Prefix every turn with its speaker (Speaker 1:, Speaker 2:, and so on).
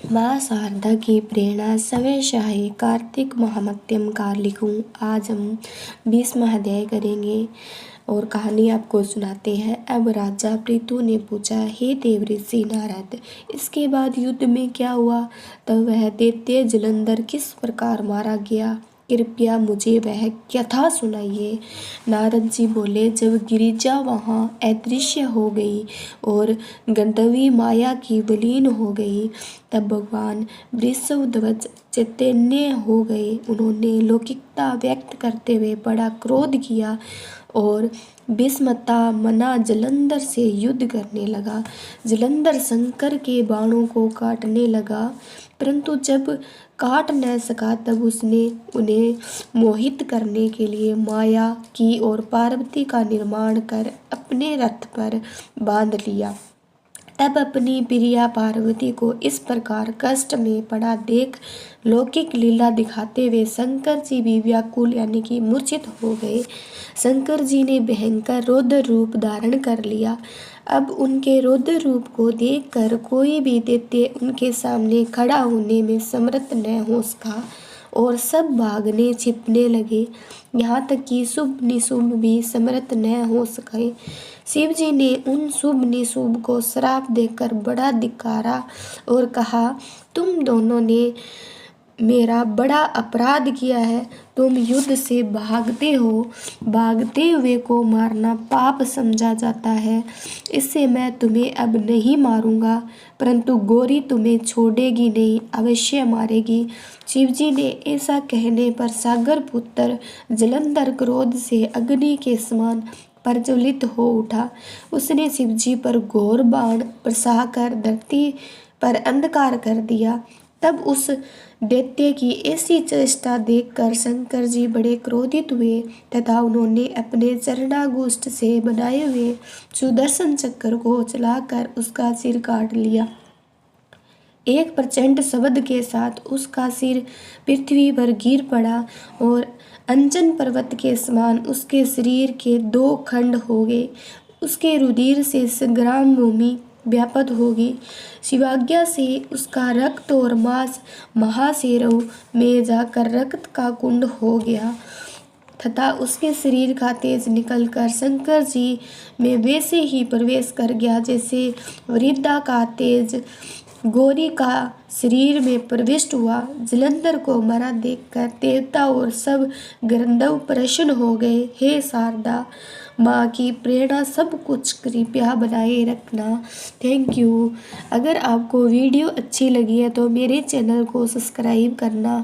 Speaker 1: माँ शारदा की प्रेरणा समय शाही कार्तिक महामत्यम कार्लिकूं। आज हम 20वां अध्याय करेंगे और कहानी आपको सुनाते हैं। अब राजा पृथु ने पूछा, हे देवऋषि नारद, इसके बाद युद्ध में क्या हुआ? तब वह दैत्य जलंधर किस प्रकार मारा गया? कृपया मुझे वह कथा सुनाइए। नारद जी बोले, जब गिरिजा वहाँ अदृश्य हो गई और गंधर्वी माया की विलीन हो गई, तब भगवान वृषभध्वज चैतन्य हो गए। उन्होंने लौकिकता व्यक्त करते हुए बड़ा क्रोध किया और भीष्मता मना जलंधर से युद्ध करने लगा। जलंधर शंकर के बाणों को काटने लगा, परंतु जब काट न सका तब उसने उन्हें मोहित करने के लिए माया की और पार्वती का निर्माण कर अपने रथ पर बांध लिया। तब अपनी प्रिया पार्वती को इस प्रकार कष्ट में पड़ा देख लौकिक लीला दिखाते हुए शंकर जी भी व्याकुल यानी कि मूर्छित हो गए। शंकर जी ने भयंकर रौद्र रूप धारण कर लिया। अब उनके रौद्र रूप को देखकर कोई भी दैत्य उनके सामने खड़ा होने में समर्थ न हो सका और सब भागने छिपने लगे, यहाँ तक कि शुभ निशुभ भी समर्थ न हो सके। शिव जी ने उन शुभ निशुभ को श्राप देकर बड़ा धिक्कारा और कहा, तुम दोनों ने मेरा बड़ा अपराध किया है। तुम युद्ध से भागते हो, भागते हुए को मारना पाप समझा जाता है। इससे मैं तुम्हें अब नहीं मारूंगा, परंतु गौरी तुम्हें छोड़ेगी नहीं, अवश्य मारेगी। शिवजी ने ऐसा कहने पर सागर पुत्र जलंधर क्रोध से अग्नि के समान प्रज्वलित हो उठा। उसने शिवजी पर घोर बाण बरसाकर धरती पर अंधकार कर दिया। तब उस दैत्य की ऐसी चेष्टा देखकर शंकर जी बड़े क्रोधित हुए तथा उन्होंने अपने चरणागुष्ठ से बनाए हुए सुदर्शन चक्र को चलाकर उसका सिर काट लिया। एक प्रचंड शब्द के साथ उसका सिर पृथ्वी पर गिर पड़ा और अंजन पर्वत के समान उसके शरीर के 2 खंड हो गए। उसके रुधिर से संग्राम भूमि व्याप्त होगी। शिवाज्ञा से उसका रक्त और मांस महाशैरव में जाकर रक्त का कुंड हो गया तथा उसके शरीर का तेज निकलकर शंकर जी में वैसे ही प्रवेश कर गया जैसे वृद्धा का तेज गौरी का शरीर में प्रविष्ट हुआ। जलंधर को मरा देखकर देवता और सब गंधर्व प्रसन्न हो गए। हे शारदा, माँ की प्रेरणा सब कुछ कृपया बनाए रखना। Thank you. अगर आपको वीडियो अच्छी लगी है तो मेरे चैनल को सब्सक्राइब करना